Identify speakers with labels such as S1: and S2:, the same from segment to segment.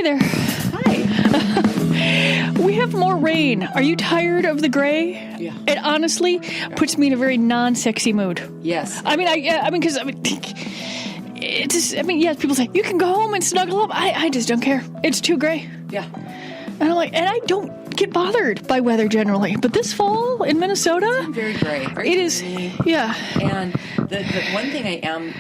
S1: Hey there.
S2: Hi.
S1: We have more rain. Are you tired of the gray?
S2: Yeah.
S1: It honestly puts me in a very non-sexy mood.
S2: Yes.
S1: Yes, people say, you can go home and snuggle up. I just don't care. It's too gray.
S2: Yeah.
S1: And I don't get bothered by weather generally. But this fall in Minnesota,
S2: Very gray.
S1: it is, yeah.
S2: And the one thing I am,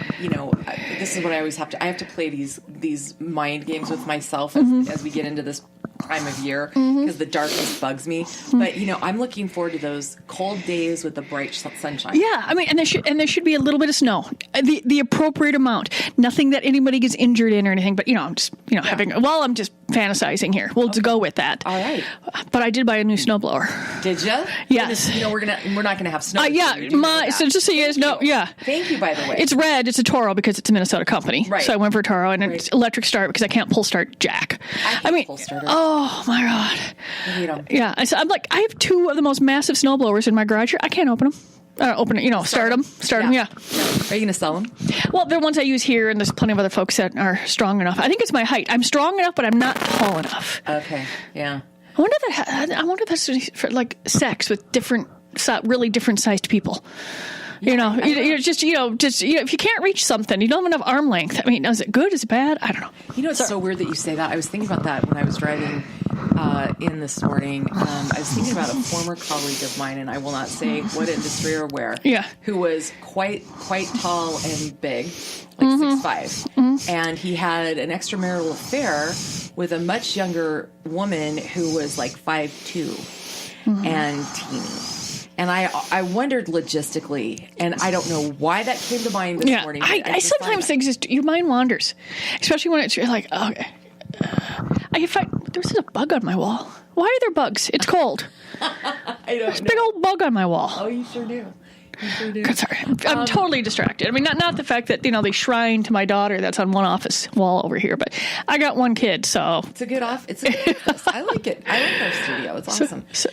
S2: this is what I always have to, I have to play these mind games with myself as we get into this time of year because the darkness bugs me. But, I'm looking forward to those cold days with the bright sunshine.
S1: Yeah, and there should be a little bit of snow, the appropriate amount. Nothing that anybody gets injured in or anything. But I'm just I'm just fantasizing here. We'll go with that.
S2: All right.
S1: But I did buy a new snowblower.
S2: Did you?
S1: Yes.
S2: We're not gonna have snow.
S1: So just so you guys know, yeah.
S2: Thank you, by the way.
S1: It's red. It's a Toro because it's a Minnesota company.
S2: Right.
S1: So I went for a Toro, and it's electric start because I can't pull start jack.
S2: Pull starter.
S1: Oh my god. Yeah. So I'm like, I have two of the most massive snowblowers in my garage here. I can't open them. Start them. Yeah.
S2: Are you going to sell them?
S1: Well, they're ones I use here, and there's plenty of other folks that are strong enough. I think it's my height. I'm strong enough, but I'm not tall enough.
S2: Okay. Yeah.
S1: I wonder if that's for like sex with really different sized people.
S2: Yeah,
S1: if you can't reach something, you don't have enough arm length. I mean, is it good? Is it bad? I don't know.
S2: It's so weird that you say that. I was thinking about that when I was driving in this morning. I was thinking about a former colleague of mine, and I will not say what industry or where, who was quite tall and big, like 6'5", and he had an extramarital affair with a much younger woman who was like 5'2", and teeny. And I wondered logistically, and I don't know why that came to mind this morning.
S1: I sometimes think your mind wanders, especially when it's like, okay. There's a bug on my wall. Why are there bugs? It's cold.
S2: I don't know.
S1: There's a big old bug on my wall.
S2: Oh, you sure do.
S1: Sorry, I'm totally distracted. I mean, not the fact that they shrine to my daughter that's on one office wall over here, but I got one kid, so
S2: it's a good office. I like it. I like our studio. It's awesome. So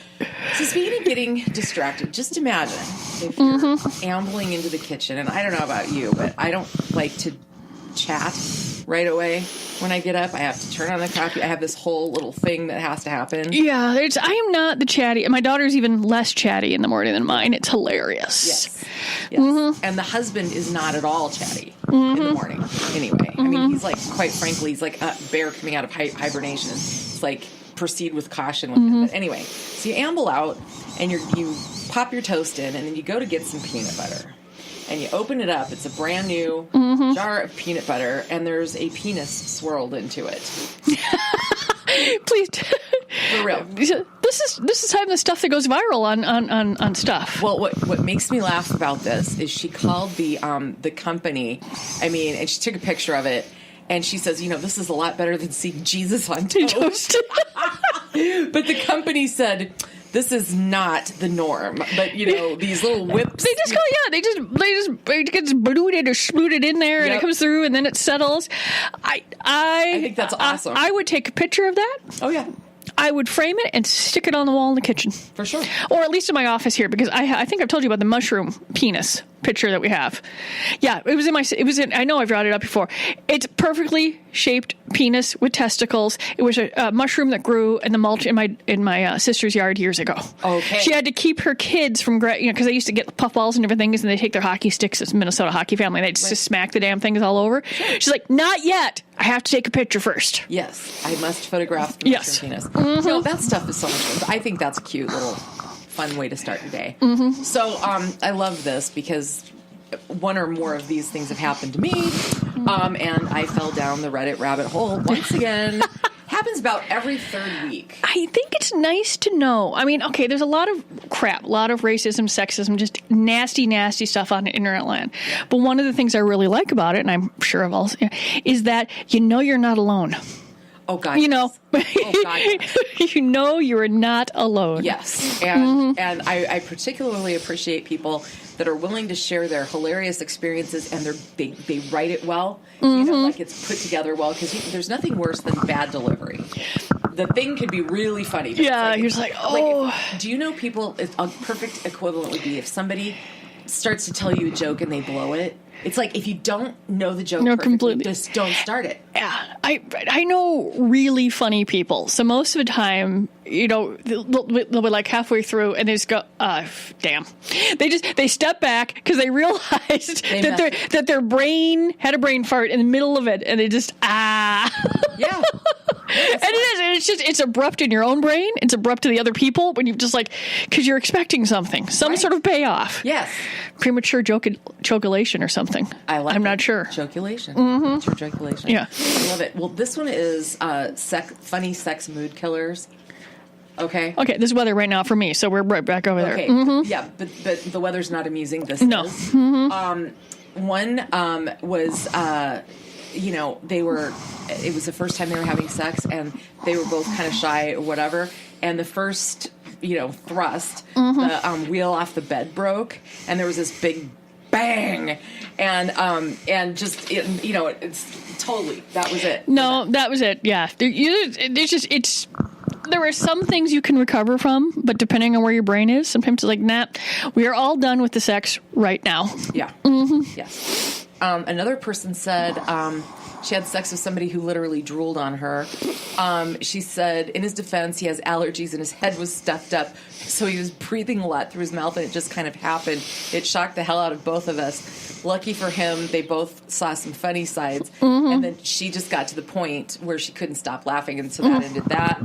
S2: speaking of getting distracted, just imagine if you're ambling into the kitchen, and I don't know about you, but I don't like to chat right away. When I get up, I have to turn on the coffee. I have this whole little thing that has to happen. Yeah,
S1: I am not the chatty. My daughter's even less chatty in the morning than mine. It's hilarious.
S2: Yes. And the husband is not at all chatty in the morning. Anyway, I mean, he's like, quite frankly, he's like a bear coming out of hibernation. It's like, proceed with caution with him. But anyway, so you amble out, and you pop your toast in, and then you go to get some peanut butter. And you open it up. It's a brand new jar of peanut butter, and there's a penis swirled into it.
S1: Please,
S2: for real.
S1: This is time the stuff that goes viral on stuff.
S2: Well, what makes me laugh about this is she called the company. I mean, and she took a picture of it, and she says, this is a lot better than seeing Jesus on toast. But the company said, this is not the norm, but these little whips.
S1: They just go, they just blooted or spooted in there, and it comes through, and then it settles. I
S2: think that's awesome.
S1: I would take a picture of that.
S2: Oh yeah.
S1: I would frame it and stick it on the wall in the kitchen.
S2: For sure.
S1: Or at least in my office here, because I think I've told you about the mushroom penis picture that we have. Yeah, I know I've brought it up before. It's perfectly shaped penis with testicles. It was a mushroom that grew in the mulch in my sister's yard years ago.
S2: Okay.
S1: She had to keep her kids from, because they used to get puffballs and different things, and they take their hockey sticks. It's a Minnesota hockey family. And they just smack the damn things all over. Sure. She's like, not yet. I have to take a picture first.
S2: Yes, I must photograph the mushroom penis. No, that stuff is so much fun. I think that's a cute little fun way to start your day. So I love this because one or more of these things have happened to me, and I fell down the Reddit rabbit hole once again. Happens about every third week.
S1: I think it's nice to know. I mean, okay, there's a lot of crap, a lot of racism, sexism, just nasty, nasty stuff on the internet land. Yeah. But one of the things I really like about it, and I'm sure of all, is that you're not alone.
S2: Oh, God. Oh, God. Yes.
S1: You are not alone.
S2: Yes. And I particularly appreciate people that are willing to share their hilarious experiences, and they write it well, like it's put together well, because there's nothing worse than bad delivery. The thing could be really funny.
S1: Yeah, you're just like, oh.
S2: Do you know people, a perfect equivalent would be if somebody starts to tell you a joke and they blow it, It's like, if you don't know the joke perfectly, just don't start it.
S1: Yeah. I know really funny people. So most of the time, they'll be like halfway through and they just go, damn. They step back because they realized that their brain had a brain fart in the middle of it, and they just,
S2: Yeah.
S1: And it is. It's abrupt in your own brain. It's abrupt to the other people when you've just because you're expecting something, some sort of payoff.
S2: Yes.
S1: Premature choculation or something. I'm not sure.
S2: Choculation.
S1: Mm-hmm.
S2: Choculation.
S1: Yeah.
S2: I love it. Well, this one is funny sex mood killers. Okay.
S1: Okay, this is weather right now for me, so we're right back over there.
S2: Okay.
S1: Mm-hmm.
S2: Yeah, but the weather's not amusing. This
S1: no.
S2: is.
S1: Mm-hmm.
S2: One was, it was the first time they were having sex, and they were both kind of shy or whatever. And the first, thrust, the wheel off the bed broke, and there was this big bang, and just it's totally, that was it.
S1: No, that was it. Yeah, there are some things you can recover from, but depending on where your brain is, sometimes it's like, nah, we are all done with the sex right now.
S2: Yeah.
S1: Mm-hmm.
S2: Yes. Another person said she had sex with somebody who literally drooled on her. She said, in his defense, he has allergies and his head was stuffed up, so he was breathing a lot through his mouth, and it just kind of happened. It shocked the hell out of both of us. Lucky for him, they both saw some funny sides, and then she just got to the point where she couldn't stop laughing, and so that ended that.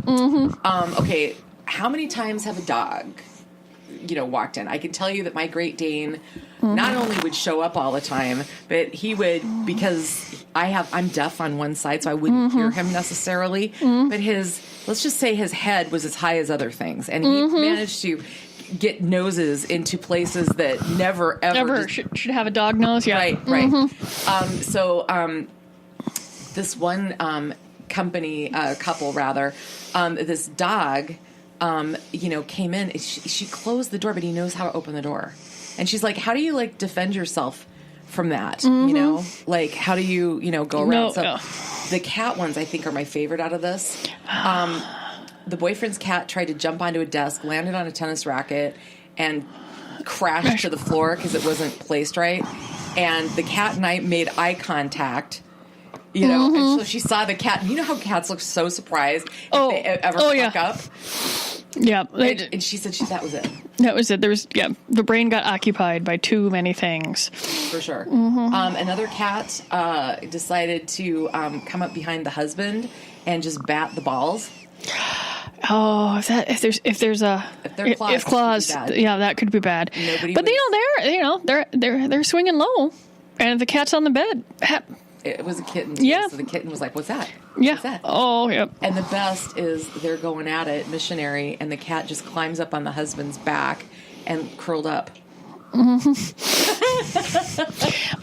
S2: Okay, how many times have a dog, walked in? I can tell you that my Great Dane not only would show up all the time, but he would, because I'm deaf on one side, so I wouldn't hear him necessarily, but let's just say his head was as high as other things, and he managed to get noses into places that never ever
S1: should have a dog nose. Yeah,
S2: right. This one couple rather, this dog came in. She closed the door, but he knows how to open the door, and she's like, how do you defend yourself from that? How do you go around? The cat ones I think are my favorite out of this. The boyfriend's cat tried to jump onto a desk, landed on a tennis racket, and crashed to the floor because it wasn't placed right. And the cat and I made eye contact, and so she saw the cat. You know how cats look so surprised if they ever fuck up?
S1: Yeah.
S2: And she said that was it.
S1: That was it. The brain got occupied by too many things.
S2: For sure. Another cat decided to come up behind the husband and just bat the balls.
S1: Oh, if claws, yeah, that could be bad. But they're swinging low, and the cat's on the bed.
S2: It was a kitten too, so the kitten was like, "What's that?
S1: Yeah.
S2: What's that?"
S1: Oh, yeah.
S2: And the best is they're going at it, missionary, and the cat just climbs up on the husband's back and curled up.
S1: My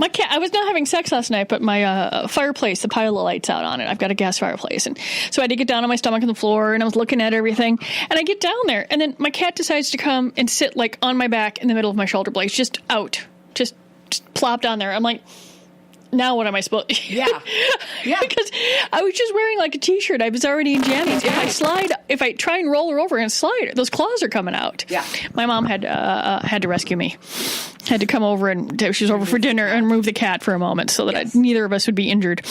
S1: cat, I was not having sex last night, but my fireplace, the pile of lights out on it. I've got a gas fireplace, and so I had to get down on my stomach on the floor, and I was looking at everything, and I get down there, and then my cat decides to come and sit on my back in the middle of my shoulder blades, just just plop down there. I'm like, now what am I supposed to?
S2: Yeah.
S1: Because I was just wearing a t-shirt. I was already in jammies. If I try and roll her over and slide, those claws are coming out.
S2: Yeah.
S1: My mom had to rescue me. Had to come over, and she was over for dinner, and move the cat for a moment so that neither of us would be injured.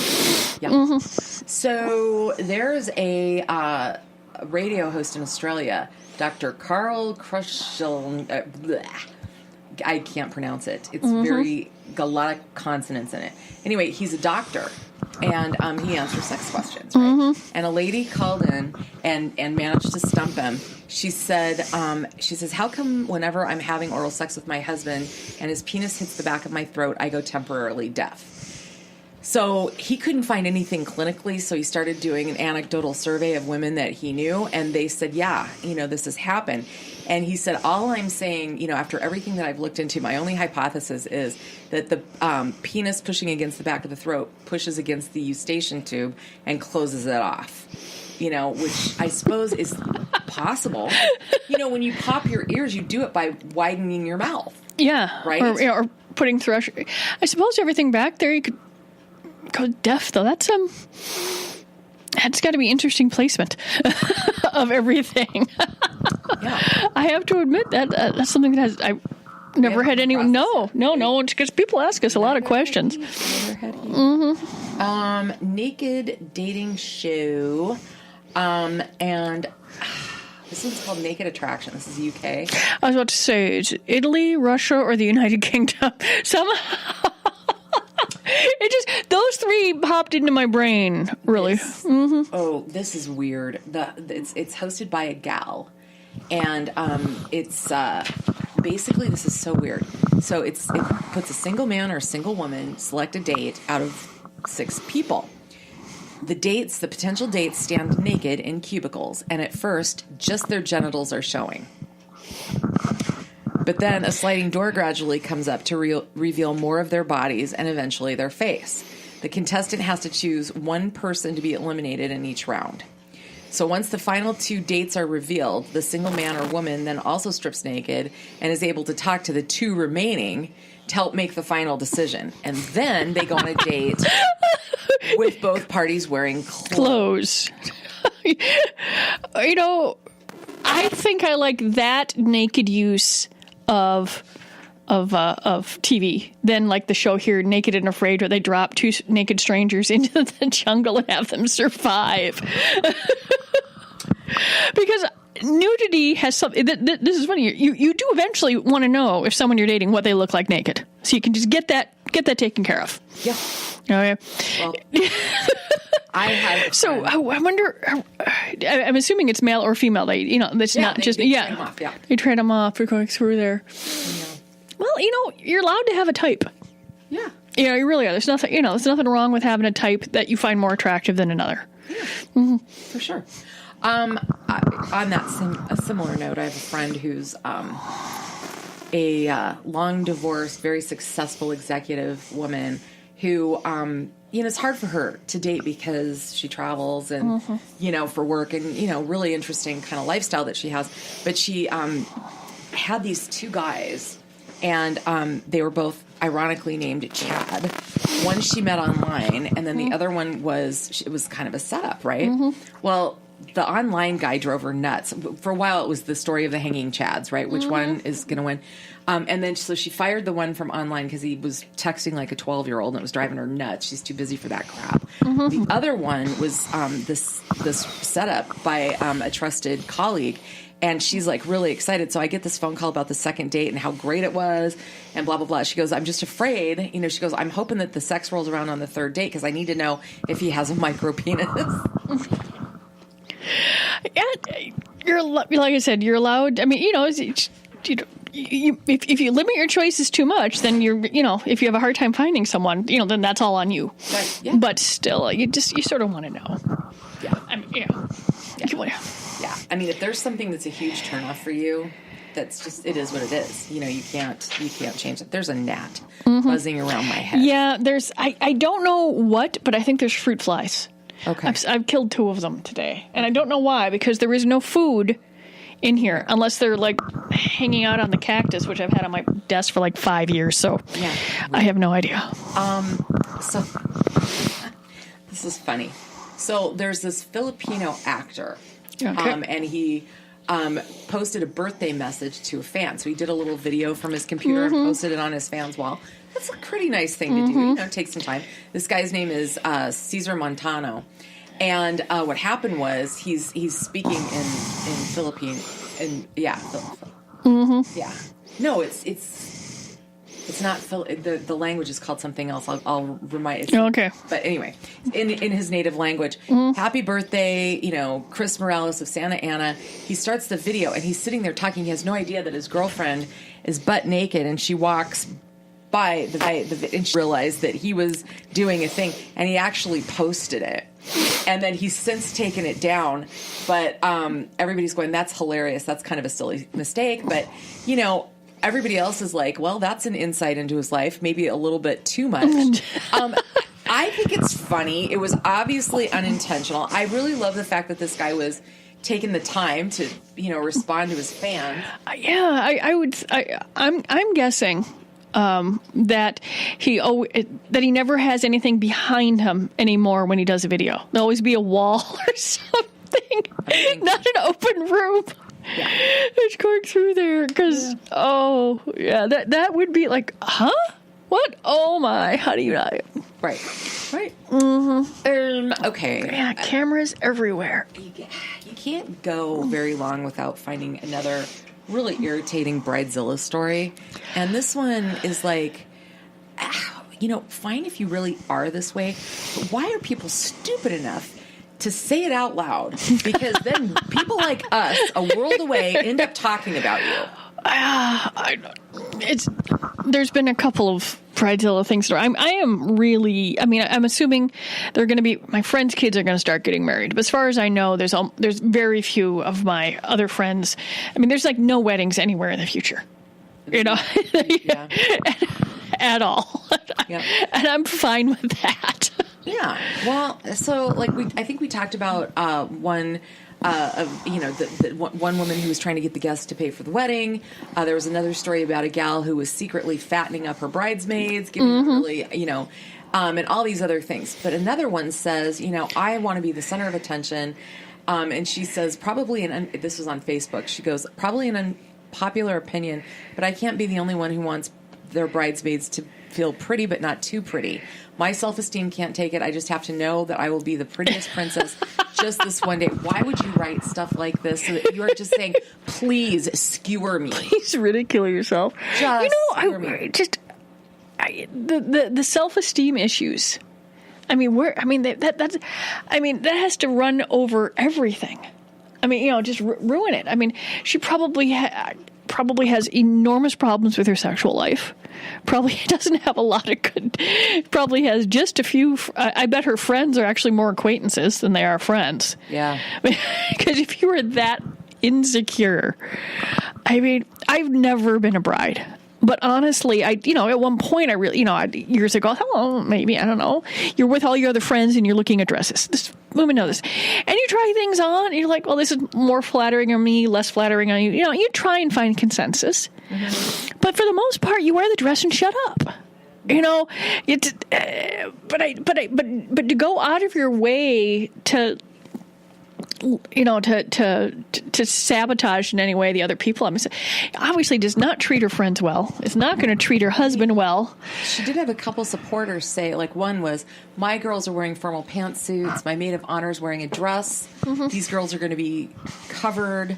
S2: Yeah. So there's a radio host in Australia, Dr. Carl Kruschel. I can't pronounce it. It's got a lot of consonants in it. Anyway, he's a doctor, and he answers sex questions, right? And a lady called in and managed to stump him. She says, how come whenever I'm having oral sex with my husband and his penis hits the back of my throat, I go temporarily deaf? So he couldn't find anything clinically, so he started doing an anecdotal survey of women that he knew, and they said, this has happened. And he said, all I'm saying, after everything that I've looked into, my only hypothesis is that the penis pushing against the back of the throat pushes against the eustachian tube and closes it off, which I suppose is possible. When you pop your ears, you do it by widening your mouth.
S1: Yeah.
S2: Right?
S1: Or putting thrush. I suppose everything back there, you could go deaf, though. That's got to be interesting placement of everything.
S2: Yeah.
S1: I have to admit that that's something that Never had anyone. No, because people ask us a lot of questions.
S2: Never had naked dating show, and this one's called Naked Attraction. This is UK.
S1: I was about to say, is it Italy, Russia, or the United Kingdom? Somehow. It just, those three popped into my brain, really.
S2: This is weird. It's hosted by a gal, and it's basically, this is so weird. So it puts a single man or a single woman, select a date out of 6 people. The potential dates stand naked in cubicles, and at first, just their genitals are showing. But then a sliding door gradually comes up to reveal more of their bodies and eventually their face. The contestant has to choose one person to be eliminated in each round. So once the final 2 dates are revealed, the single man or woman then also strips naked and is able to talk to the 2 remaining to help make the final decision. And then they go on a date with both parties wearing clothes.
S1: I think I like that naked use of TV than like the show here, Naked and Afraid, where they drop 2 naked strangers into the jungle and have them survive. Because nudity has something. This is funny. You do eventually want to know if someone you're dating what they look like naked, so you can just get that taken care of.
S2: Yeah.
S1: Okay.
S2: Well, I had.
S1: So I wonder. I'm assuming it's male or female. That's not just.
S2: Trade them off,
S1: they trade them off. They're going through there. Yeah. Well, you're allowed to have a type.
S2: Yeah.
S1: Yeah, you really are. There's nothing. There's nothing wrong with having a type that you find more attractive than another.
S2: Yeah. For sure. On that a similar note, I have a friend who's a long divorced, very successful executive woman who, it's hard for her to date because she travels and, for work and, really interesting kind of lifestyle that she has. But she had these 2 guys, and they were both ironically named Chad. One she met online, and then the other one it was kind of a setup, right? Well, the online guy drove her nuts. For a while, it was the story of the hanging Chads, right? Which one is going to win? And then so she fired the one from online because he was texting like a 12-year-old and it was driving her nuts. She's too busy for that crap. The other one was this setup by a trusted colleague. And she's like really excited. So I get this phone call about the second date and how great it was and blah, blah, blah. She goes, I'm just afraid. She goes, I'm hoping that the sex rolls around on the 3rd date because I need to know if he has a micro penis.
S1: Yeah, you're like I said, you're allowed. I mean, if you limit your choices too much, then if you have a hard time finding someone, then that's all on you.
S2: Right, yeah.
S1: But still, you sort of want to know.
S2: Yeah.
S1: I mean,
S2: Yeah. I mean, if there's something that's a huge turnoff for you, that's just, it is what it is. You can't change it. There's a gnat buzzing around my head.
S1: Yeah, I don't know what, but I think there's fruit flies.
S2: Okay.
S1: I've killed 2 of them today, and I don't know why, because there is no food in here unless they're like hanging out on the cactus, which I've had on my desk for like 5 years. So yeah, I have no idea.
S2: So this is funny. So there's this Filipino actor, and he posted a birthday message to a fan. So he did a little video from his computer and posted it on his fan's wall. That's a pretty nice thing to do. Take some time. This guy's name is Cesar Montano. And what happened was he's speaking in Philippine. And yeah. Yeah. No, it's not the language is called something else. I'll remind you.
S1: Okay.
S2: But anyway, in his native language. Happy birthday, Chris Morales of Santa Ana. He starts the video and he's sitting there talking. He has no idea that his girlfriend is butt naked and she walks by the and she realized that he was doing a thing and he actually posted it. And then he's since taken it down, but everybody's going, that's hilarious. That's kind of a silly mistake. But, everybody else is like, well, that's an insight into his life, maybe a little bit too much. I think it's funny. It was obviously unintentional. I really love the fact that this guy was taking the time to, respond to his fans. Yeah,
S1: I'm guessing that he never has anything behind him anymore when he does a video. There'll always be a wall or something, not an open room. It's going through there because, that would be like, huh? What? Oh my, how do you not?
S2: Right. Mm-hmm. Okay.
S1: Yeah, cameras everywhere.
S2: You can't go very long without finding another really irritating Bridezilla story. And this one is like, fine if you really are this way, but why are people stupid enough to say it out loud? Because then people like us, a world away, end up talking about you.
S1: There's been a couple of Bridezilla things. I'm assuming they're going to be, my friends' kids are going to start getting married. But as far as I know, there's very few of my other friends. I mean, there's like no weddings anywhere in the future, at all. Yeah. And I'm fine with that.
S2: Yeah. Well, so I think we talked about one one woman who was trying to get the guests to pay for the wedding. There was another story about a gal who was secretly fattening up her bridesmaids, giving really, and all these other things. But another one says, I want to be the center of attention. And she says, this was on Facebook. She goes, probably an unpopular opinion, but I can't be the only one who wants their bridesmaids to feel pretty, but not too pretty. My self-esteem can't take it. I just have to know that I will be the prettiest princess just this one day. Why would you write stuff like this so that you are just saying, please skewer me?
S1: Please ridicule yourself.
S2: Just skewer me.
S1: The self-esteem issues. That has to run over everything. Just ruin it. She probably has enormous problems with her sexual life. Probably doesn't have a lot of good. Probably has just a few. I bet her friends are actually more acquaintances than they are friends.
S2: Yeah.
S1: Because if you were that insecure, I've never been a bride. But honestly, at one point I really, years ago, maybe, I don't know. You're with all your other friends and you're looking at dresses. Women know this. And you try things on and you're like, well, this is more flattering on me, less flattering on you. You try and find consensus. Mm-hmm. But for the most part, you wear the dress and shut up. But to go out of your way to sabotage in any way the other people. Obviously does not treat her friends well. Is not going to treat her husband well.
S2: She did have a couple supporters say, one was, my girls are wearing formal pantsuits. My maid of honor is wearing a dress. Mm-hmm. These girls are going to be covered.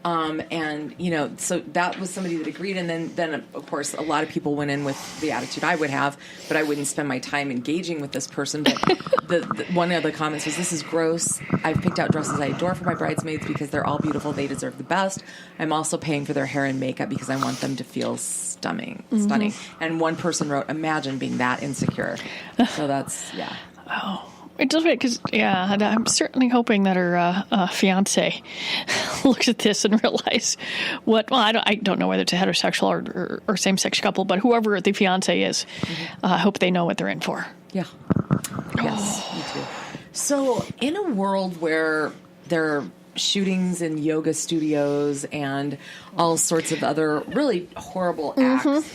S2: So that was somebody that agreed. And then of course, a lot of people went in with the attitude I would have, but I wouldn't spend my time engaging with this person. But the one of the comments was, this is gross. I've picked out dresses I adore for my bridesmaids because they're all beautiful. They deserve the best. I'm also paying for their hair and makeup because I want them to feel stunning. Mm-hmm. And one person wrote, imagine being that insecure. So that's, yeah.
S1: Oh. It does make, because, I'm certainly hoping that her fiance looks at this and realize I don't know whether it's a heterosexual or same-sex couple, but whoever the fiance is, I hope they know what they're in for.
S2: Yeah. Yes, me too. So in a world where there are shootings in yoga studios and all sorts of other really horrible acts,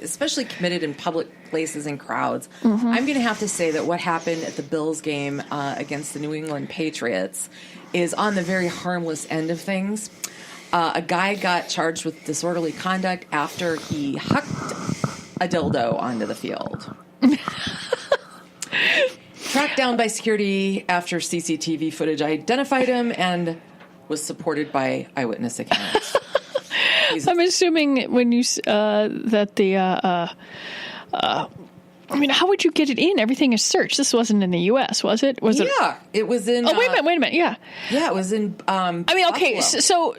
S2: especially committed in public places and crowds, I'm going to have to say that what happened at the Bills game against the New England Patriots is on the very harmless end of things. A guy got charged with disorderly conduct after he hucked a dildo onto the field. Tracked down by security after CCTV footage identified him and was supported by eyewitness accounts.
S1: I'm assuming when you that the how would you get it in? Everything is searched. This wasn't in the U.S., was it? Was it?
S2: Yeah, it was in.
S1: Oh, wait a minute. Yeah,
S2: it was in.
S1: Okay, so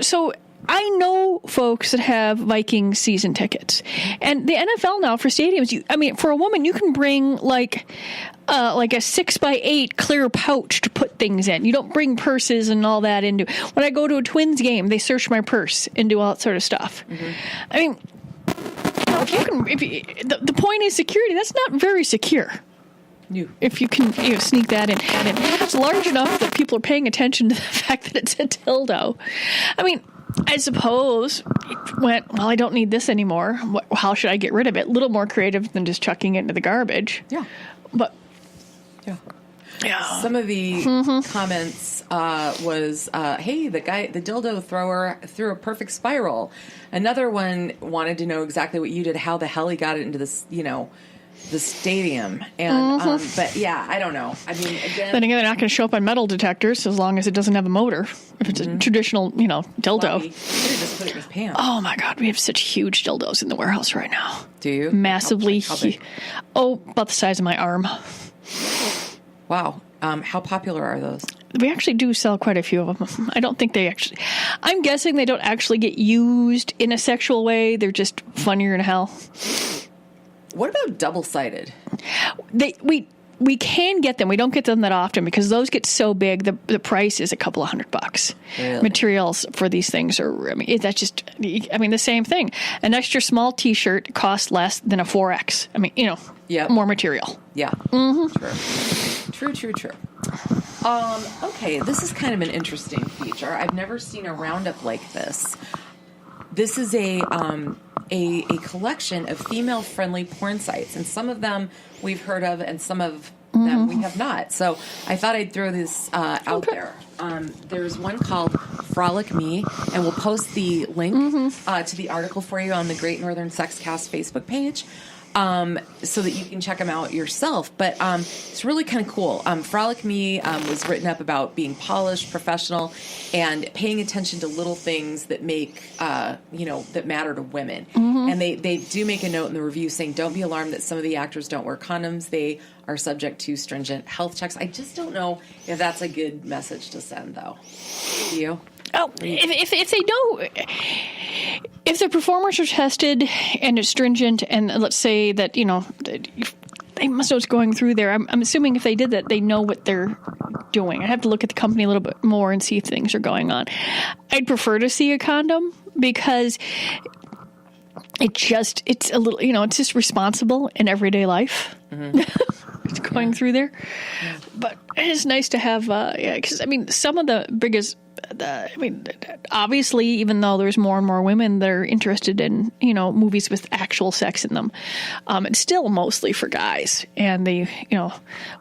S1: I know folks that have Viking season tickets, and the NFL now for stadiums. For a woman, you can bring like a 6x8 clear pouch to put things in. You don't bring purses and all that into. When I go to a Twins game, they search my purse and do all that sort of stuff. Mm-hmm. The point is security. That's not very secure.
S2: No.
S1: If you can sneak that in. It's large enough that people are paying attention to the fact that it's a dildo. I suppose it went, I don't need this anymore. How should I get rid of it? A little more creative than just chucking it into the garbage.
S2: Yeah.
S1: But,
S2: yeah. Some of the comments was, hey, the dildo thrower threw a perfect spiral. Another one wanted to know exactly what you did, how the hell he got it into this, the stadium. And but yeah, I don't know. I mean, again,
S1: then again, they're not going to show up on metal detectors as long as it doesn't have a motor. If it's a traditional, dildo.
S2: Well, he could have just put it in his pants.
S1: Oh my God, we have such huge dildos in the warehouse right now.
S2: Do you?
S1: Massively.
S2: How big?
S1: About the size of my arm.
S2: Wow. How popular are those?
S1: We actually do sell quite a few of them. I don't think they actually... I'm guessing they don't actually get used in a sexual way. They're just funnier than hell.
S2: What about double-sided?
S1: We can get them. We don't get them that often because those get so big. The price is a couple of $100.
S2: Really?
S1: Materials for these things are... the same thing. An extra small T-shirt costs less than a 4X. More material.
S2: Yeah. True. Okay, this is kind of an interesting feature. I've never seen a roundup like this. This is a collection of female-friendly porn sites, and some of them we've heard of, and some of them we have not. So I thought I'd throw this out there. There's one called Frolic Me, and we'll post the link to the article for you on the Great Northern Sexcast Facebook page. So that you can check them out yourself. But it's really kind of cool. Frolic Me was written up about being polished, professional, and paying attention to little things that make, that matter to women. And they do make a note in the review saying, don't be alarmed that some of the actors don't wear condoms. They are subject to stringent health checks. I just don't know if that's a good message to send, though. Do you?
S1: Oh, if they know, if the performers are tested and it's stringent, and let's say that, they must know what's going through there. I'm assuming if they did that, they know what they're doing. I have to look at the company a little bit more and see if things are going on. I'd prefer to see a condom because it's a little, it's just responsible in everyday life. It's going through there. Yeah. But it is nice to have, because, some of the biggest, obviously, even though there's more and more women that are interested in, movies with actual sex in them, it's still mostly for guys. And the,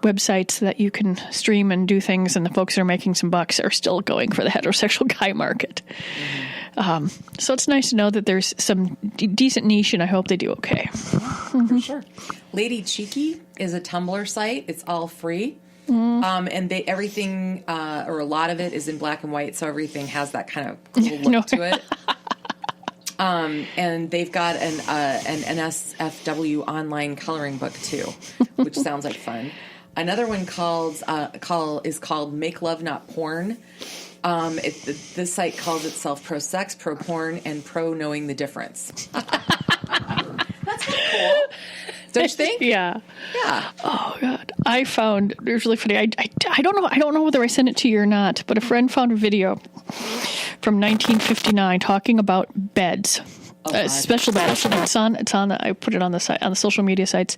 S1: websites that you can stream and do things and the folks that are making some bucks are still going for the heterosexual guy market. So it's nice to know that there's some decent niche, and I hope they do okay.
S2: For sure. Lady Cheeky is a Tumblr site. It's all free. And everything, or a lot of it, is in black and white, so everything has that kind of cool look to it. And they've got an NSFW online coloring book too, which sounds like fun. Another one is called Make Love Not Porn. This site calls itself Pro Sex, Pro Porn, and Pro Knowing the Difference. That's kind of cool. Don't you think?
S1: Yeah. Oh God, I found it was really funny. I don't know whether I sent it to you or not, but a friend found a video from 1959 talking about beds, special beds. It's on. I put it on the site, on the social media sites.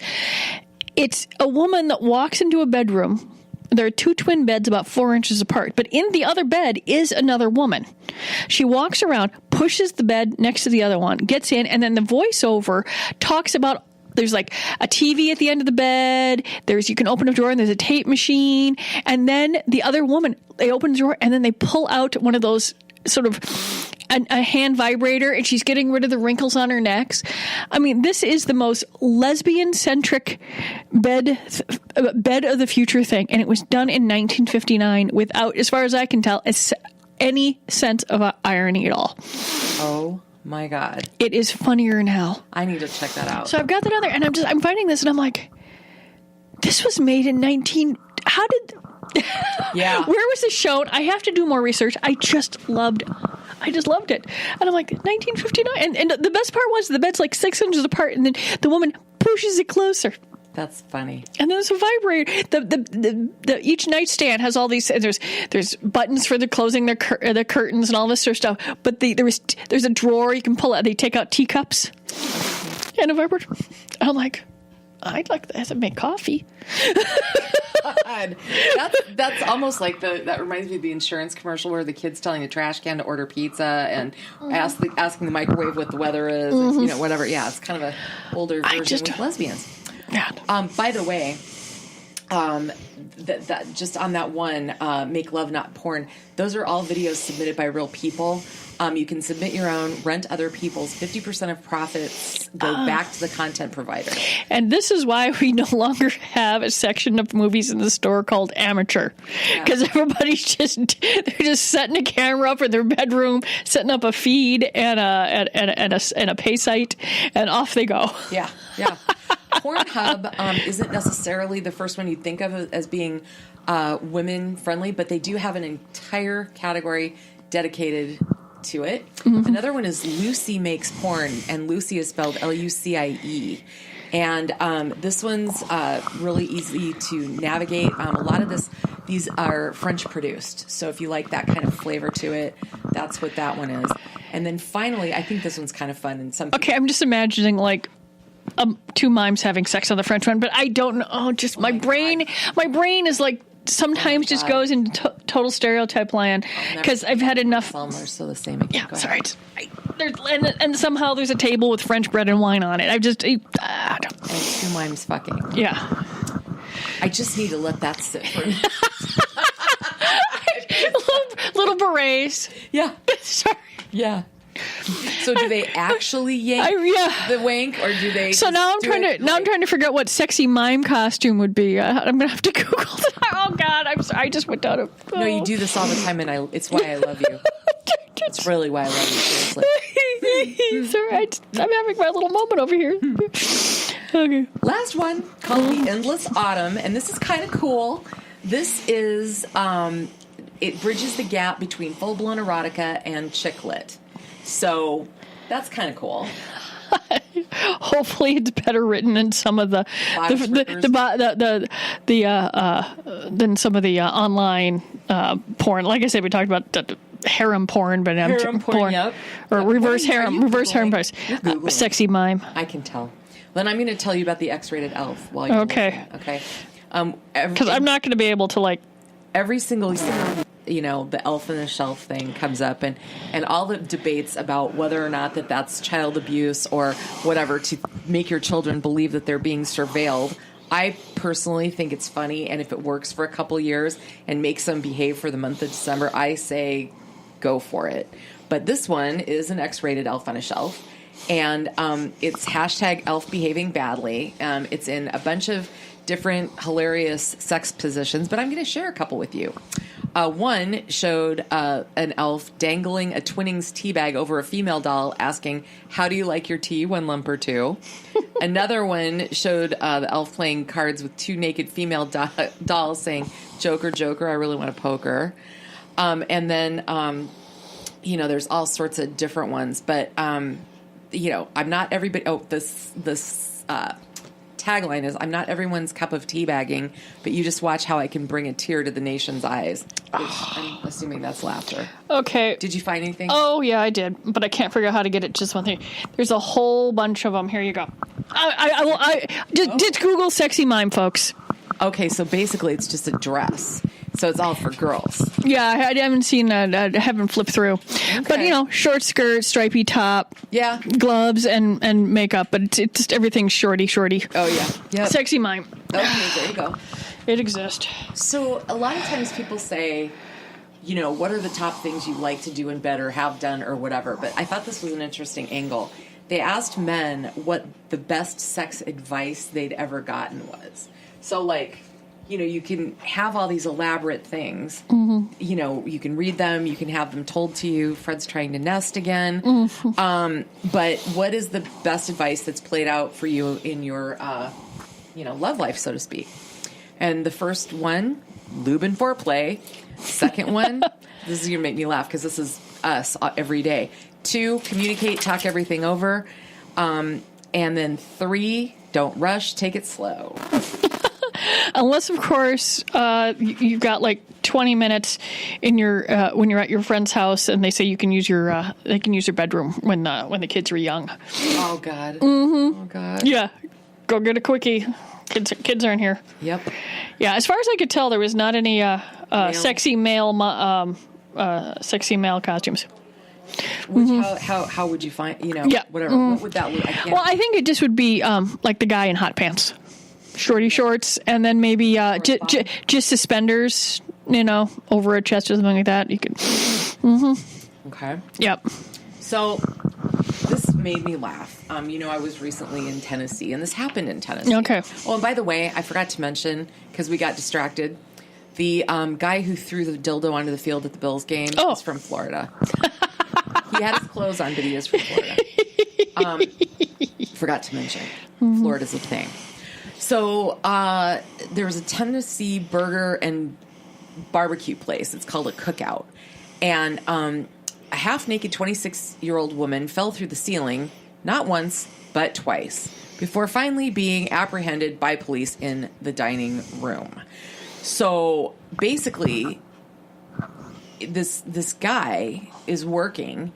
S1: It's a woman that walks into a bedroom. There are two twin beds about 4 inches apart, but in the other bed is another woman. She walks around, pushes the bed next to the other one, gets in, and then the voiceover talks about. There's like a TV at the end of the bed. You can open a drawer and there's a tape machine. And then the other woman, they open the drawer and then they pull out one of those sort of a hand vibrator, and she's getting rid of the wrinkles on her necks. This is the most lesbian-centric bed of the future thing. And it was done in 1959 without, as far as I can tell, any sense of irony at all.
S2: Oh. My God.
S1: It is funnier than hell.
S2: I need to check that out.
S1: So I've got that other, and I'm finding this, and I'm like, this was made in how did...
S2: Yeah.
S1: Where was this shown? I have to do more research. I just loved it. And I'm like, 1959? And the best part was the bed's like 6 inches apart, and then the woman pushes it closer.
S2: That's funny.
S1: And then there's a vibrator. The each nightstand has all these. There's buttons for the closing the curtains and all this sort of stuff. But there's a drawer you can pull out. They take out teacups and a vibrator. I'm like, I'd like that to make coffee.
S2: God. That's almost like that reminds me of the insurance commercial where the kid's telling the trash can to order pizza and asking the microwave what the weather is. And, whatever. Yeah, it's kind of a older version with lesbians.
S1: Yeah.
S2: By the way, that just on that one, Make Love Not Porn, those are all videos submitted by real people. You can submit your own, rent other people's. 50% of profits go back to the content provider.
S1: And this is why we no longer have a section of movies in the store called amateur. Because everybody's they're just setting a camera up in their bedroom, setting up a feed and a pay site, and off they go.
S2: Yeah. Pornhub isn't necessarily the first one you'd think of as being women friendly, but they do have an entire category dedicated to it. Mm-hmm. Another one is Lucy Makes Porn, and Lucy is spelled Lucie. And this one's really easy to navigate. A lot of these are French produced, so if you like that kind of flavor to it, that's what that one is. And then finally, I think this one's kind of fun. And some
S1: okay, I'm just imagining like two mimes having sex on the French one, but I don't know. Oh, just my brain is like sometimes just goes into total stereotype land because I've had enough.
S2: All are still the same.
S1: Yeah, sorry. And somehow there's a table with French bread and wine on it. And two
S2: mimes fucking.
S1: Yeah.
S2: I just need to let that sit for a minute.
S1: little berets.
S2: Yeah.
S1: Sorry.
S2: Yeah. So do they actually yank the wank, or do they?
S1: So now I'm trying to figure out what sexy mime costume would be. I'm gonna have to Google that. Oh God, I'm sorry. I just went down.
S2: No, you do this all the time, and it's why I love you. It's really why I love you. Seriously.
S1: Sorry, I'm having my little moment over here. Okay.
S2: Last one called The Endless Autumn, and this is kind of cool. This is it bridges the gap between full blown erotica and chick lit. So that's kind of cool.
S1: Hopefully, it's better written than some of than some of the online porn. Like I said, we talked about the harem porn, but
S2: harem porn, yep.
S1: Or reverse harem price. Sexy mime.
S2: I can tell. Then I'm going to tell you about the X-rated elf while you're listening. Okay.
S1: Because I'm not going to be able to like
S2: every single. The elf on the shelf thing comes up, and all the debates about whether or not that's child abuse or whatever to make your children believe that they're being surveilled. I personally think it's funny, and if it works for a couple years and makes them behave for the month of December, I say go for it. But this one is an X-rated elf on a shelf, and it's hashtag elf behaving badly. It's in a bunch of different hilarious sex positions, but I'm going to share a couple with you. One showed an elf dangling a Twinings tea bag over a female doll asking, "How do you like your tea? 1 lump or 2?" Another one showed the elf playing cards with 2 naked female dolls saying, "Joker, Joker, I really want to poke her." And then, there's all sorts of different ones. But, I'm not everybody. Oh, this tagline is, "I'm not everyone's cup of tea bagging, but you just watch how I can bring a tear to the nation's eyes." I'm assuming that's laughter.
S1: Okay.
S2: Did you find anything?
S1: Oh, yeah, I did, but I can't figure out how to get it just one thing. There's a whole bunch of them. Here you go. Just Google sexy mime, folks.
S2: Okay, so basically it's just a dress. So it's all for girls.
S1: Yeah, I haven't seen that. I haven't flipped through. Okay. But, short skirt, stripy top.
S2: Yeah.
S1: Gloves and makeup. But it's just everything's shorty.
S2: Oh, yeah. Yep.
S1: Sexy mime.
S2: Okay, there you go.
S1: It exists.
S2: So a lot of times people say, what are the top things you like to do in bed or have done or whatever. But I thought this was an interesting angle. They asked men what the best sex advice they'd ever gotten was. So, you can have all these elaborate things. Mm-hmm. You can read them. You can have them told to you. Fred's trying to nest again. Mm-hmm. But what is the best advice that's played out for you in your, love life, so to speak? And the first one, lube and foreplay. Second one, this is going to make me laugh because this is us every day. 2, communicate, talk everything over. And then 3, don't rush, take it slow.
S1: Unless, of course, you've got like 20 minutes in your when you're at your friend's house, and they say you can use your bedroom when the kids are young.
S2: Oh God.
S1: Mm-hmm.
S2: Oh God.
S1: Yeah, go get a quickie. Kids aren't here.
S2: Yep.
S1: Yeah, as far as I could tell, there was not any sexy male costumes.
S2: How would you find?
S1: Yeah.
S2: Whatever. Mm-hmm. What would that look?
S1: I think it just would be like the guy in hot pants. shorty shorts, and then maybe just suspenders, over a chest or something like that. You could. Mm-hmm.
S2: Okay.
S1: Yep.
S2: So this made me laugh. I was recently in Tennessee, and this happened in Tennessee.
S1: Okay.
S2: Oh, and by the way, I forgot to mention, because we got distracted, the guy who threw the dildo onto the field at the Bills game is from Florida. He had his clothes on, but he is from Florida. Forgot to mention, Florida's a thing. So there was a Tennessee burger and barbecue place. It's called a Cookout. And a half-naked 26-year-old woman fell through the ceiling, not once, but twice, before finally being apprehended by police in the dining room. So basically, this guy is working,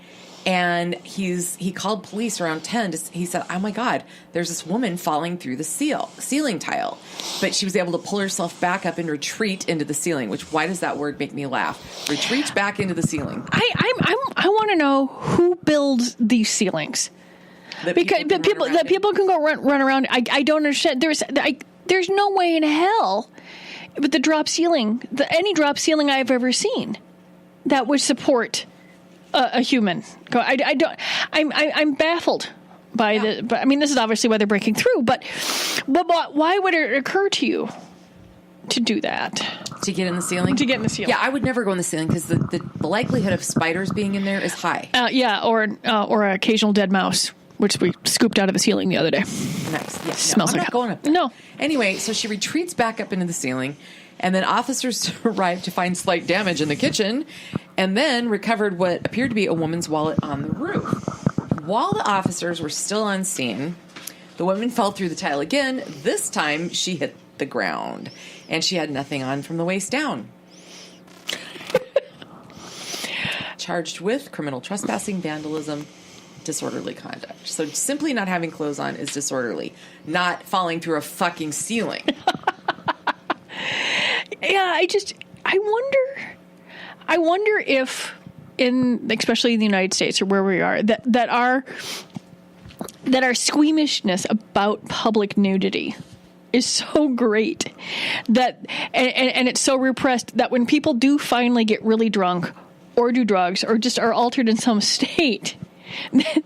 S2: and he called police around 10. He said, "Oh my God, there's this woman falling through the ceiling tile," but she was able to pull herself back up and retreat into the ceiling. Which, why does that word make me laugh? Retreat back into the ceiling.
S1: I want to know who builds these ceilings. Because people can go run around. I don't understand. There's no way in hell with the drop ceiling, any drop ceiling I've ever seen, that would support a human. I'm baffled by the. But I mean, this is obviously why they're breaking through. But why would it occur to you to do that?
S2: To get in the ceiling?
S1: To get in the ceiling.
S2: Yeah, I would never go in the ceiling because the likelihood of spiders being in there is high.
S1: Or an occasional dead mouse, which we scooped out of the ceiling the other day.
S2: Nice. Yeah,
S1: Smells
S2: I'm
S1: like
S2: not going up there.
S1: No.
S2: Anyway, so she retreats back up into the ceiling, and then officers arrived to find slight damage in the kitchen, and then recovered what appeared to be a woman's wallet on the roof. While the officers were still on scene, the woman fell through the tile again. This time, she hit the ground, and she had nothing on from the waist down. Charged with criminal trespassing, vandalism, disorderly conduct. So simply not having clothes on is disorderly, not falling through a fucking ceiling.
S1: Yeah, I wonder if especially in the United States or where we are, that our squeamishness about public nudity is so great that and it's so repressed that when people do finally get really drunk or do drugs or just are altered in some state,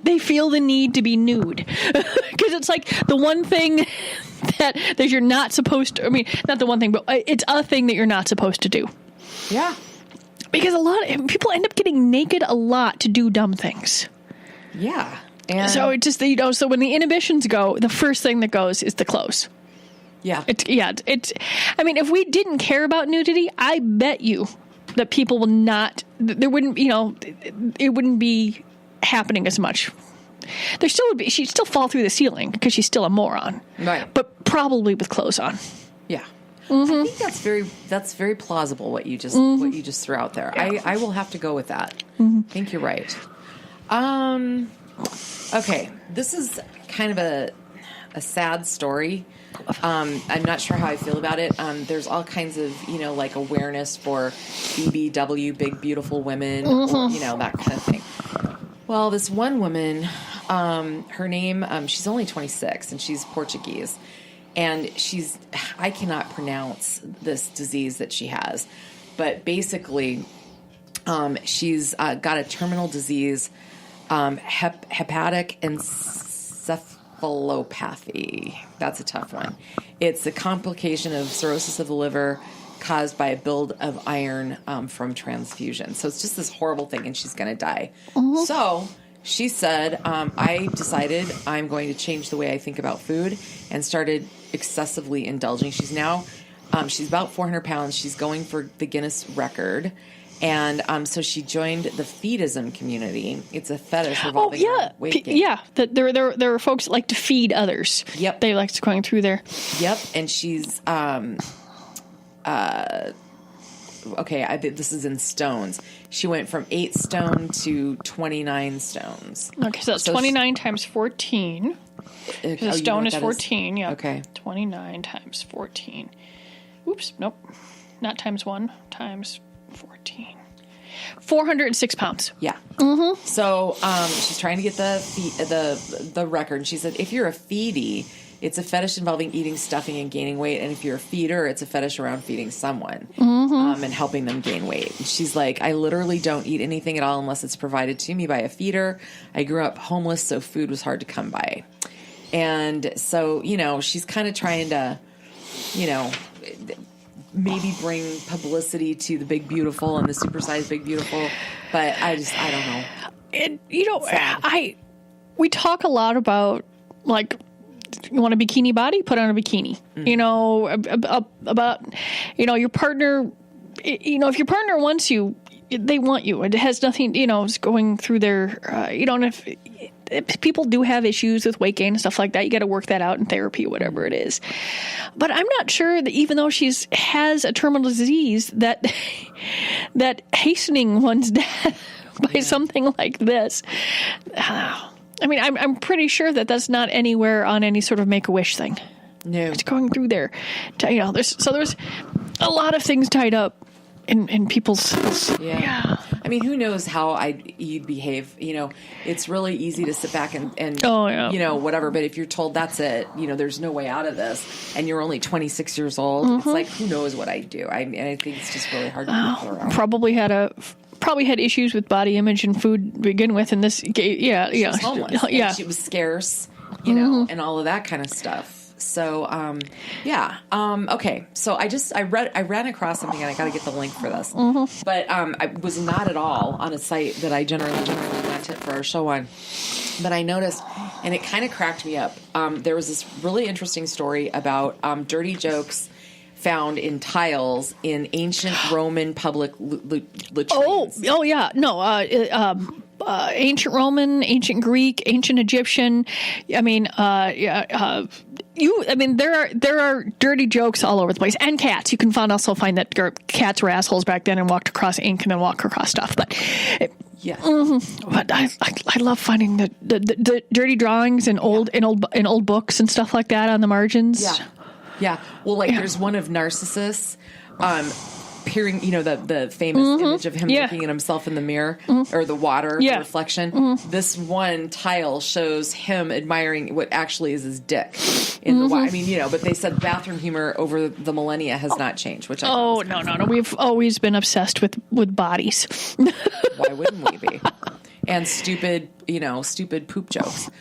S1: they feel the need to be nude because it's like the one thing that you're not supposed to. I mean, not the one thing, but it's a thing that you're not supposed to do.
S2: Yeah,
S1: because a lot of people end up getting naked a lot to do dumb things.
S2: Yeah, and
S1: so it just so when the inhibitions go, the first thing that goes is the clothes.
S2: Yeah,
S1: it's. I mean, if we didn't care about nudity, I bet you that people will not. There wouldn't. It wouldn't be happening as much. There still would be. She'd still fall through the ceiling because she's still a moron.
S2: Right.
S1: But probably with clothes on.
S2: Yeah. Mm-hmm. I think that's very plausible what you just threw out there. Yeah. I will have to go with that. Mm-hmm. I think you're right. Okay. This is kind of a sad story. I'm not sure how I feel about it. There's all kinds of, like awareness for BBW, big beautiful women, mm-hmm. or, that kind of thing. Well, this one woman, her name, she's only 26 and she's Portuguese, and I cannot pronounce this disease that she has, but basically, she's got a terminal disease, hepatic encephalopathy. That's a tough one. It's a complication of cirrhosis of the liver caused by a build of iron from transfusion. So it's just this horrible thing, and she's going to die. Mm-hmm. So she said, I decided I'm going to change the way I think about food, and started excessively indulging. She's now, she's about 400 pounds. She's going for the Guinness record. And so she joined the feedism community. It's a fetish revolving around weight gain. Yeah,
S1: there are folks that like to feed others.
S2: Yep.
S1: They like going through there.
S2: Yep, and she's... okay, this is in stones. She went from 8 stone to 29 stones.
S1: Okay, so that's 29 times 14. The stone is 14, yeah.
S2: Okay.
S1: 29 times 14. Oops, nope. Not times 1, times 14. 406 pounds.
S2: Yeah. Mm-hmm. So she's trying to get the record. And she said, if you're a feedie, it's a fetish involving eating, stuffing, and gaining weight. And if you're a feeder, it's a fetish around feeding someone and helping them gain weight. And she's like, I literally don't eat anything at all unless it's provided to me by a feeder. I grew up homeless, so food was hard to come by. And so, she's kind of trying to, maybe bring publicity to the Big Beautiful and the supersized Big Beautiful. But I don't know.
S1: We talk a lot about, like, you want a bikini body? Put on a bikini. About your partner. If your partner wants you, they want you. It has nothing. It's going through their. If people do have issues with weight gain and stuff like that, you got to work that out in therapy, whatever it is. But I'm not sure that even though has a terminal disease, that hastening one's death by something like this. I'm pretty sure that that's not anywhere on any sort of Make-A-Wish thing.
S2: No,
S1: it's going through there. There's a lot of things tied up in people's. Yeah.
S2: Who knows how you'd behave? It's really easy to sit back and whatever. But if you're told that's it, there's no way out of this, and you're only 26 years old, it's like, who knows what I'd do? I think it's just really hard to put around. Probably had issues with body image and food to begin with, and this, she was homeless. And she was scarce, and all of that kind of stuff. So, okay. So I ran across something, and I got to get the link for this. But I was not at all on a site that I generally content for our show on. But I noticed, and it kind of cracked me up. There was this really interesting story about dirty jokes found in tiles in ancient Roman public latrines.
S1: Oh yeah. No, ancient Roman, ancient Greek, ancient Egyptian. There are dirty jokes all over the place, and cats. You can also find that cats were assholes back then and walked across ink and then walked across stuff. But
S2: yeah,
S1: but I love finding the dirty drawings in old books and stuff like that on the margins.
S2: Yeah. Well, there's one of Narcissus, peering, the famous image of him looking at himself in the mirror or the water the reflection. This one tile shows him admiring what actually is his dick in the water. But they said bathroom humor over the millennia has not changed. Which
S1: no. We've always been obsessed with bodies.
S2: Why wouldn't we be? And stupid poop jokes.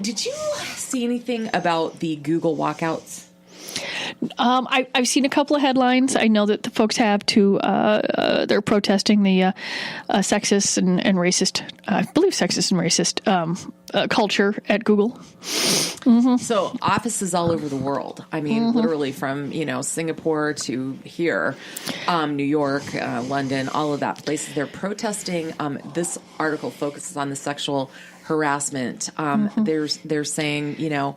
S2: Did you see anything about the Google walkouts?
S1: I've seen a couple of headlines. I know that the folks have to. They're protesting the sexist and racist. I believe sexist and racist culture at Google.
S2: So offices all over the world. Literally from Singapore to here, New York, London, all of that places. They're protesting. This article focuses on the sexual harassment. They're saying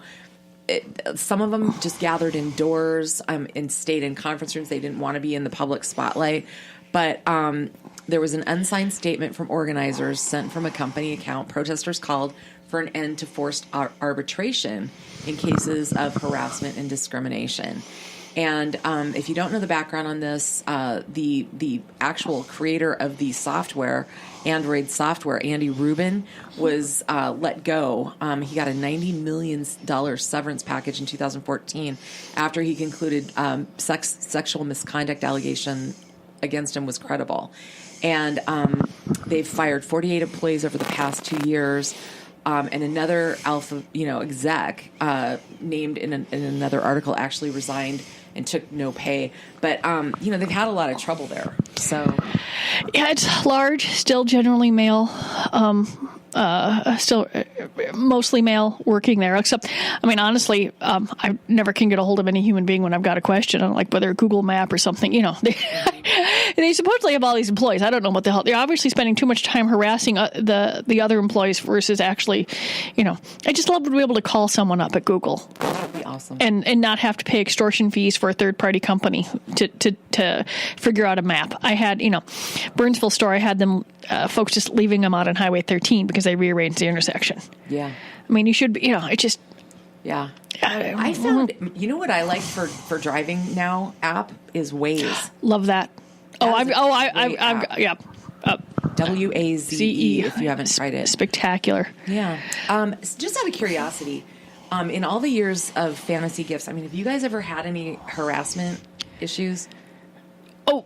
S2: some of them just gathered indoors and stayed in conference rooms. They didn't want to be in the public spotlight. But there was an unsigned statement from organizers sent from a company account. Protesters called for an end to forced arbitration in cases of harassment and discrimination. And if you don't know the background on this, the actual creator of the software, Android software, Andy Rubin, was let go. He got a $90 million severance package in 2014 after he concluded sexual misconduct allegation against him was credible. And they've fired 48 employees over the past 2 years. And another alpha, exec named in another article actually resigned and took no pay. But, they've had a lot of trouble there. So,
S1: yeah, it's large, still generally male, still mostly male working there. Except, honestly, I never can get a hold of any human being when I've got a question on, like, whether a Google map or something. They supposedly have all these employees. I don't know what the hell. They're obviously spending too much time harassing the other employees versus actually, I just love to be able to call someone up at Google.
S2: That'd be awesome.
S1: And not have to pay extortion fees for a third-party company to figure out a map. I had, Burnsville store, I had them, folks just leaving them out on Highway 13 because they rearranged the intersection.
S2: Yeah.
S1: You should be, it just...
S2: Yeah. I found, what I like for driving now app is Waze.
S1: Love that. I've yeah.
S2: WAZE if you haven't tried it.
S1: Spectacular.
S2: Yeah. Just out of curiosity, in all the years of fantasy gifts, I mean, have you guys ever had any harassment issues?
S1: Oh,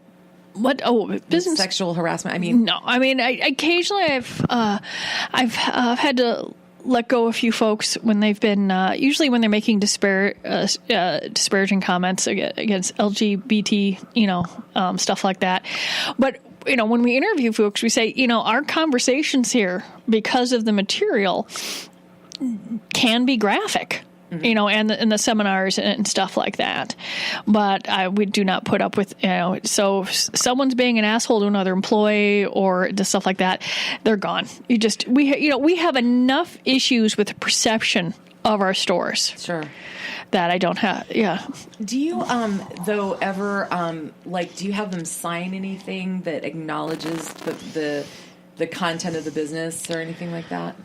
S1: what? Oh, business
S2: sexual harassment. I mean,
S1: no. I mean, occasionally I've had to let go a few folks when they've been usually when they're making disparaging comments against LGBT, stuff like that. But when we interview folks, we say, our conversations here, because of the material, can be graphic. And in the seminars and stuff like that. But we do not put up with, so if someone's being an asshole to another employee or just stuff like that, they're gone. We have enough issues with the perception of our stores.
S2: Sure.
S1: That I don't have. Yeah.
S2: Do you, though, ever, do you have them sign anything that acknowledges the content of the business or anything like that?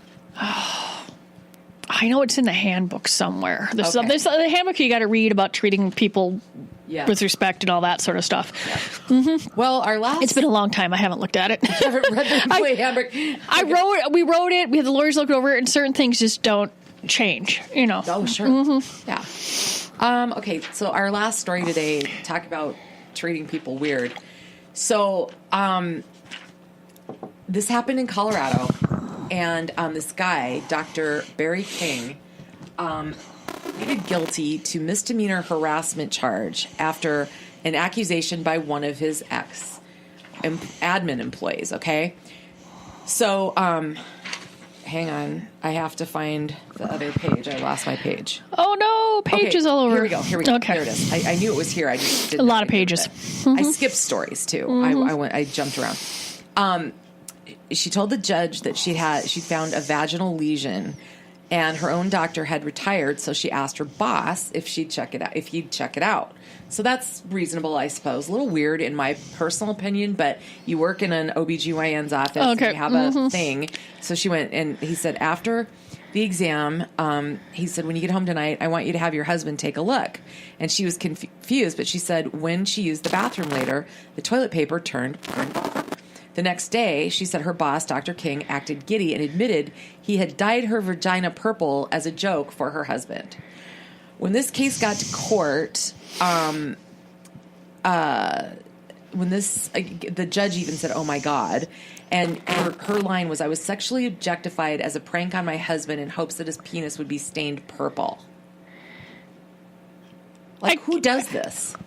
S1: I know it's in the handbook somewhere. There's the handbook you got to read about treating people with respect and all that sort of stuff. Yeah. Mm-hmm.
S2: Well, it's
S1: been a long time. I haven't looked at it.
S2: You haven't read the employee handbook?
S1: We wrote it. We had the lawyers look over it, and certain things just don't change.
S2: Oh, sure. Mm-hmm. Yeah. Okay. So our last story today, talk about treating people weird. So, this happened in Colorado. And this guy, Dr. Barry King, pleaded guilty to misdemeanor harassment charge after an accusation by one of his admin employees, okay? So, hang on. I have to find the other page. I lost my page.
S1: Oh, no. Pages all over.
S2: Here we go. Okay. There it is. I knew it was here. I just didn't.
S1: A lot of pages.
S2: I skipped stories, too. I jumped around. She told the judge that she found a vaginal lesion, and her own doctor had retired, so she asked her boss if he'd check it out. So that's reasonable, I suppose. A little weird in my personal opinion, but you work in an OBGYN's office and you have a thing. So she went, and he said after the exam, he said, when you get home tonight, I want you to have your husband take a look. And she was confused, but she said when she used the bathroom later, the toilet paper turned purple. The next day, she said her boss, Dr. King, acted giddy and admitted he had dyed her vagina purple as a joke for her husband. When this case got to court, the judge even said, "Oh my God," and her line was, "I was sexually objectified as a prank on my husband in hopes that his penis would be stained purple." Who does this?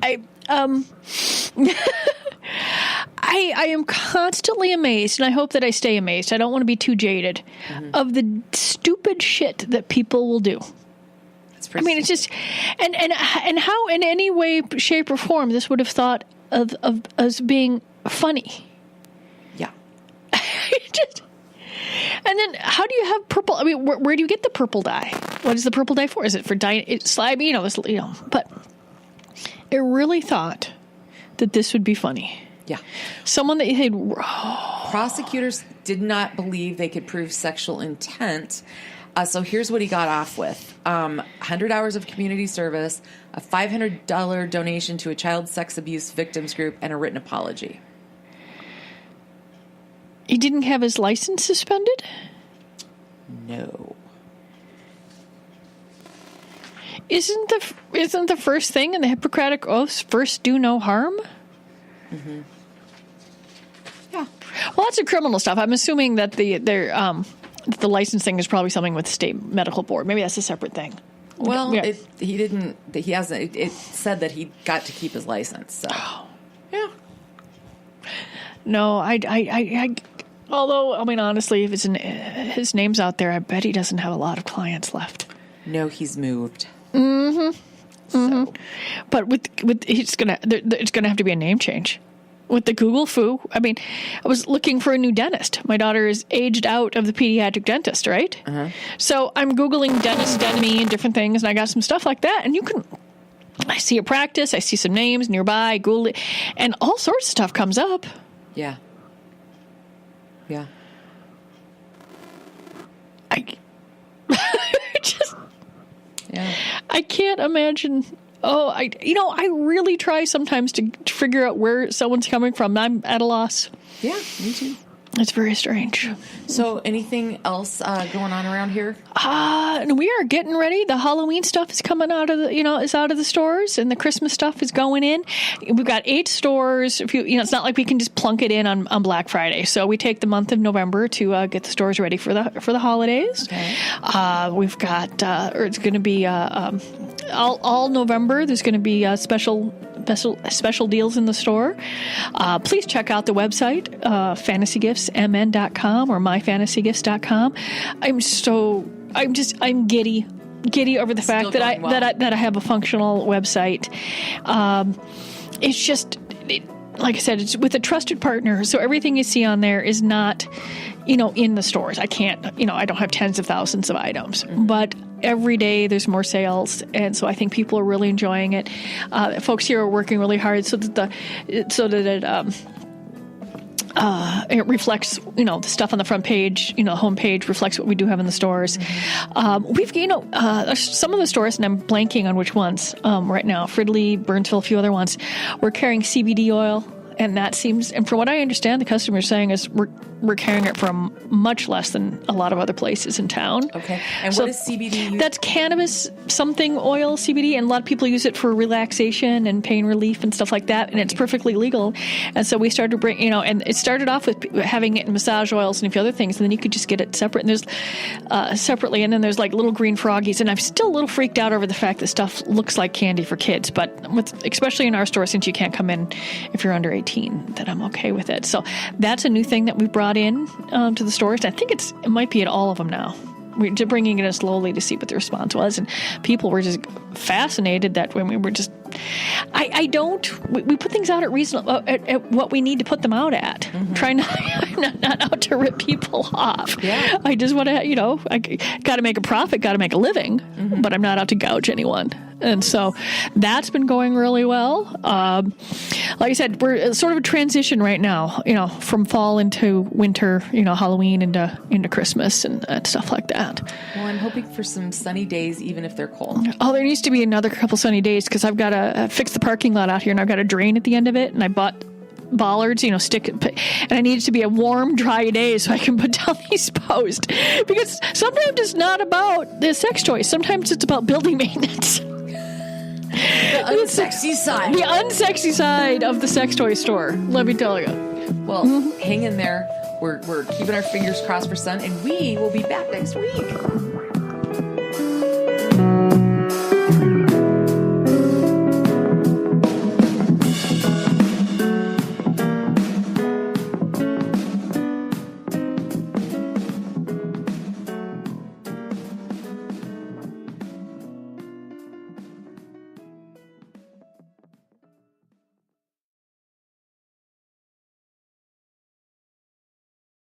S1: I am constantly amazed, and I hope that I stay amazed. I don't want to be too jaded of the stupid shit that people will do. It's just, and how in any way, shape, or form this would have thought of as being funny.
S2: Yeah.
S1: And then how do you have purple? I mean, where do you get the purple dye? What is the purple dye for? Is it for dye? It's slimy, but it really thought that this would be funny.
S2: Yeah.
S1: Someone that had...
S2: Prosecutors did not believe they could prove sexual intent. So here's what he got off with. 100 hours of community service, a $500 donation to a child sex abuse victims group, and a written apology.
S1: He didn't have his license suspended?
S2: No.
S1: Isn't the first thing in the Hippocratic Oaths, first do no harm?
S2: Mm-hmm.
S1: Yeah. Well, that's the criminal stuff. I'm assuming that the licensing is probably something with the state medical board. Maybe that's a separate thing.
S2: Well, yeah. He hasn't. It said that he got to keep his license. So. Yeah.
S1: No, I although, I mean, honestly, if his name's out there, I bet he doesn't have a lot of clients left.
S2: No, he's moved.
S1: Mm-hmm. Mm-hmm. But with it's gonna have to be a name change. With the Google foo, I mean, I was looking for a new dentist. My daughter is aged out of the pediatric dentist, right? Uh-huh. So I'm Googling dentist, dentist, and different things, and I got some stuff like that. And I see a practice, I see some names nearby, Google it, and all sorts of stuff comes up.
S2: Yeah. Yeah.
S1: I can't imagine. I really try sometimes to figure out where someone's coming from. I'm at a loss.
S2: Yeah, me too.
S1: It's very strange.
S2: So anything else going on around here?
S1: And we are getting ready. The Halloween stuff is coming out of is out of the stores, and the Christmas stuff is going in. We've got 8 stores. If it's not like we can just plunk it in on Black Friday. So we take the month of November to get the stores ready for the holidays. Okay. We've got, it's going to be all November. There's going to be special deals in the store. Please check out the website, fantasygiftsmn.com or myfantasygifts.com. I'm giddy over the fact that I have a functional website. It's just, like I said, it's with a trusted partner. So everything you see on there is not, in the stores. I can't, I don't have tens of thousands of items, but every day there's more sales. And so I think people are really enjoying it. Folks here are working really hard so that it reflects, the stuff on the front page, the homepage reflects what we do have in the stores. We've, some of the stores, and I'm blanking on which ones right now, Fridley, Burnsville, a few other ones, we're carrying CBD oil. And that seems, and from what I understand, the customer is saying is we're carrying it for much less than a lot of other places in town.
S2: Okay. And what is CBD?
S1: That's cannabis something oil, CBD, and a lot of people use it for relaxation and pain relief and stuff like that. And it's perfectly legal. And so we started to bring, and it started off with having it in massage oils and a few other things, and then you could just get it separate. And there's separately, and then there's like little green froggies. And I'm still a little freaked out over the fact that stuff looks like candy for kids, but especially in our store, since you can't come in if you're under 18, that I'm okay with it. So that's a new thing that we brought in to the stores. I think it might be at all of them now. We're just bringing it in slowly to see what the response was, and people were just fascinated that when we were just. We put things out at reasonable at what we need to put them out at. I'm not out to rip people off. Yeah. I just want to, I got to make a profit, got to make a living, but I'm not out to gouge anyone. And so that's been going really well. Like I said, we're sort of a transition right now, from fall into winter, Halloween into Christmas and stuff like that.
S2: Well, I'm hoping for some sunny days, even if they're cold.
S1: Oh, there needs to be another couple sunny days because I've got to fix the parking lot out here, and I've got a drain at the end of it, and I bought bollards, and I need it to be a warm, dry day so I can put down these posts. Because sometimes it's not about the sex toys. Sometimes it's about building maintenance.
S2: The unsexy side.
S1: The unsexy side of the sex toy store, let me tell you.
S2: Well, hang in there. We're keeping our fingers crossed for sun, and we will be back next week.